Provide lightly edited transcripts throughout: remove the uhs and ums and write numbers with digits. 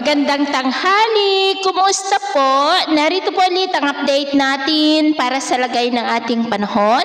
Magandang tanghali! Kumusta po? Narito po ulit ang update natin para sa lagay ng ating panahon.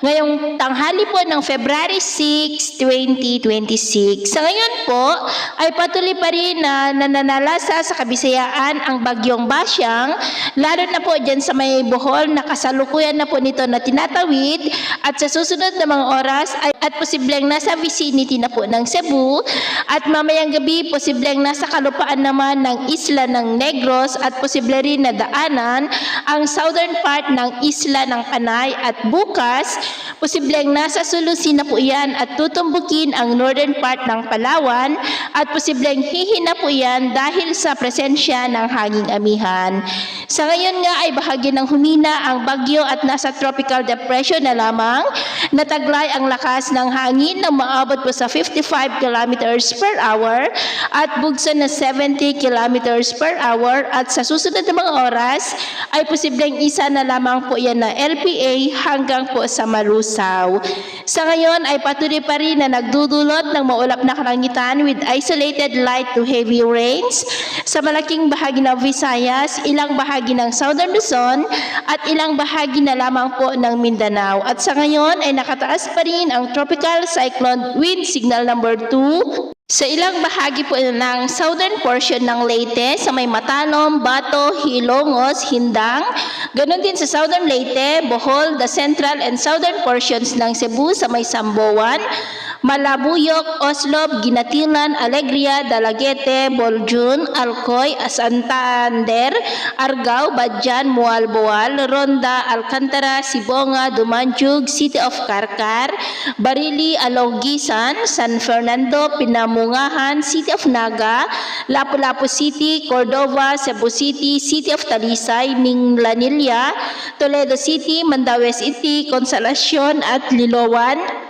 Ngayong tanghali po ng February 6, 2026. Sa ngayon po ay patuloy pa rin na nananalasa sa Kabisayaan ang bagyong Basyang, lalo na po dyan sa may Bohol na kasalukuyan na po nito na tinatawid at sa susunod na mga oras ay at posibleng nasa vicinity na po ng Cebu at mamayang gabi posibleng nasa kalupaan naman ng isla ng Negros at posible rin na daanan ang southern part ng isla ng Panay at bukas posibleng nasa Sulusi na po yan at tutumbukin ang northern part ng Palawan at posibleng hihina po yan dahil sa presensya ng hanging amihan. Sa ngayon nga ay bahagi ng humina ang bagyo at nasa tropical depression na lamang, nataglay ang lakas ng hangin na maabot po sa 55 kilometers per hour at bugso na 70 kilometers per hour at sa susunod na mga oras ay posibleng isa na lamang po yan na LPA hanggang po sa Malusaw. Sa ngayon ay patuloy pa rin na nagdudulot ng maulap na kalangitan with isolated light to heavy rains sa malaking bahagi ng Visayas, ilang bahagi ng Southern Luzon at ilang bahagi na lamang po ng Mindanao. At sa ngayon ay nakataas pa rin ang tropical cyclone wind signal number 2 sa ilang bahagi po ng southern portion ng Leyte sa may Matanom, Bato, Hilongos, Hindang. Ganon din sa southern Leyte, Bohol, the central and southern portions ng Cebu sa may Samboan, Malabuyok, Oslob, Ginatilan, Alegria, Dalaguete, Boljun, Alcoy, Santander, Argao, Badjan, Mualboal, Ronda, Alcantara, Sibonga, Dumanjug, City of Carcar, Barili, Alogisan, San Fernando, Pinamungahan, City of Naga, Lapu-Lapu City, Cordova, Cebu City, City of Talisay, Minglanilla, Toledo City, Mandaue City, Consolacion at Liloan.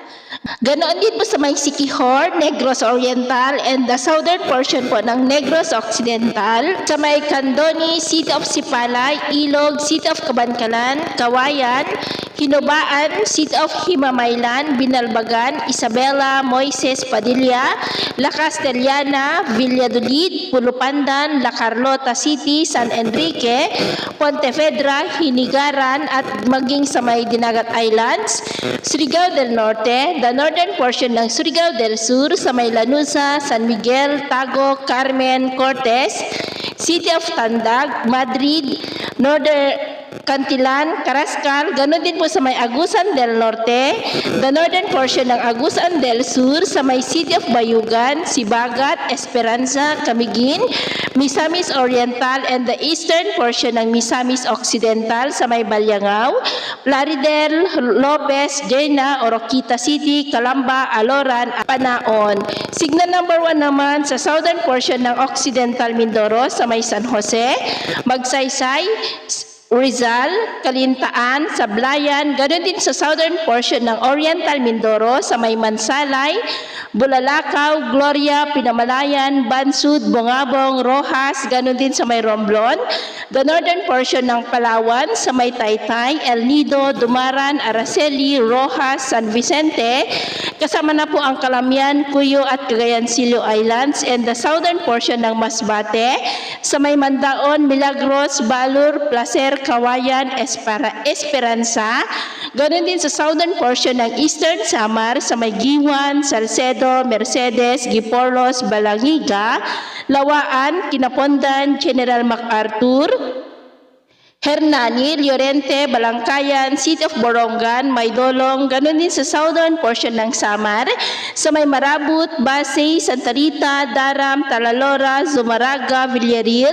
Ganoon din po sa may Siquijor, Negros Oriental and the southern portion po ng Negros Occidental, sa may Candoni, City of Sipalay, Ilog, City of Cabancalan, Kawayan, Hinubaan, City of Himamaylan, Binalbagan, Isabela, Moises Padilla, La Castellana, Valladolid, Pulupandan, La Carlota City, San Enrique, Pontevedra, Hinigaran at maging sa may Dinagat Islands, Surigao del Norte, the northern portion ng Surigao del Sur sa may Lanuza, San Miguel, Tago, Carmen, Cortes, City of Tandag, Madrid, Northern Cantilan, Carrascal, ganoon din po sa may Agusan del Norte, the northern portion ng Agusan del Sur sa may City of Bayugan, Sibagat, Esperanza, Camiguin, Misamis Oriental and the eastern portion ng Misamis Occidental sa may Balyangao, Plaridel, Lopez, Jena, Oroquita City, Calamba, Aloran, Panaon. Signal number 1 naman sa southern portion ng Occidental Mindoro sa may San Jose, Magsaysay, Rizal, Kalintaan, Sablayan, ganoon din sa southern portion ng Oriental Mindoro sa may Mansalay, Bulalakaw, Gloria, Pinamalayan, Bansud, Bongabong, Rojas, ganoon din sa may Romblon, the northern portion ng Palawan sa may Taytay, El Nido, Dumaran, Araceli, Rojas, San Vicente, kasama na po ang Calamian, Cuyo at Cagayancillo Islands and the southern portion ng Masbate sa may Mandaon, Milagros, Balur, Placer, Kawayan, Esperanza, ganoon din sa southern portion ng Eastern Samar sa may Giwan, Salcedo, Mercedes, Giporlos, Balangiga, Lawaan, Kinapondan, General MacArthur, Hernani, Llorente, Balangkayan, City of Borongan, Maydolong, ganoon din sa southern portion ng Samar, sa may Marabut, Basay, Santa Rita, Daram, Talalora, Zumaraga, Villarreal,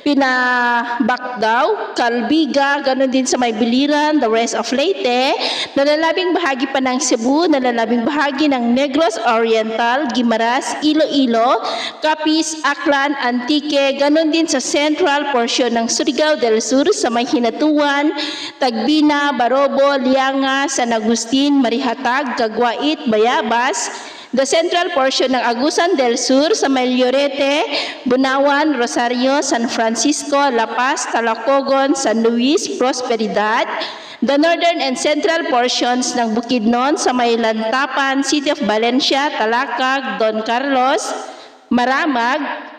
Pinabacdao, Calbiga, ganoon din sa may Biliran, the rest of Leyte, nalalabing bahagi pa ng Cebu, nalalabing bahagi ng Negros Oriental, Guimaras, Iloilo, Capiz, Aklan, Antique, ganoon din sa central portion ng Surigao del Sur, sa may Hinatuan, Tagbina, Barobo, Lianga, San Agustin, Marihatag, Caguait, Bayabas, the central portion ng Agusan del Sur sa may Llorete, Bunawan, Rosario, San Francisco, La Paz, Talacogon, San Luis, Prosperidad, the northern and central portions ng Bukidnon sa may Lantapan, City of Valencia, Talacag, Don Carlos, Maramag,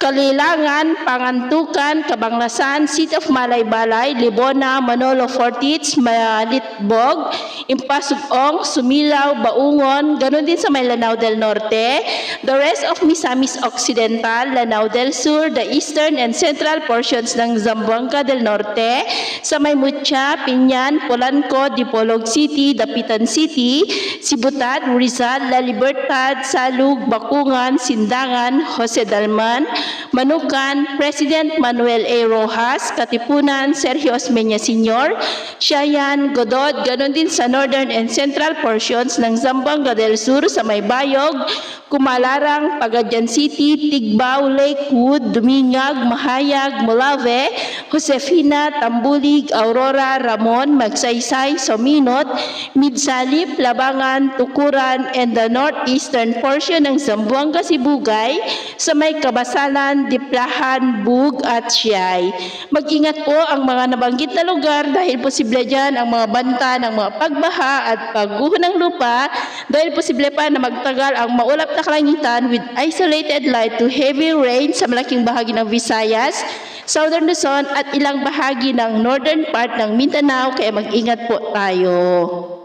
Kalilangan, Pangantukan, Cabanglasan, City of Malaybalay, Libona, Manolo Fortich, Malitbog, Impasugong, Sumilaw, Baungon, ganun din sa may Lanao del Norte, the rest of Misamis Occidental, Lanao del Sur, the eastern and central portions ng Zamboanga del Norte, sa may Mucha, Pinyan, Polanco, Dipolog City, Dapitan City, Sibutad, Rizal, La Libertad, Salug, Bakungan, Sindangan, Jose Dalman, Manukan, President Manuel A. Rojas, Katipunan, Sergio Osmeña Sr., Siayan, Godod, ganon din sa northern and central portions ng Zamboanga del Sur sa may Bayog, Kumalarang, Pagadian City, Tigbao, Lakewood, Dumingag, Mahayag, Molave, Josefina, Tambulig, Aurora, Ramon, Magsaysay, Sominot, Midsalip, Labangan, Tukuran, and the northeastern portion ng Zamboanga Sibugay sa may Kabasalan, Diplahan, Bug at Siyay. Mag-ingat po ang mga nabanggit na lugar dahil posible dyan ang mga banta ng mga pagbaha at pagguho ng lupa dahil posible pa na magtagal ang maulap na kalangitan with isolated light to heavy rain sa malaking bahagi ng Visayas, Southern Luzon at ilang bahagi ng northern part ng Mindanao kaya mag-ingat po tayo.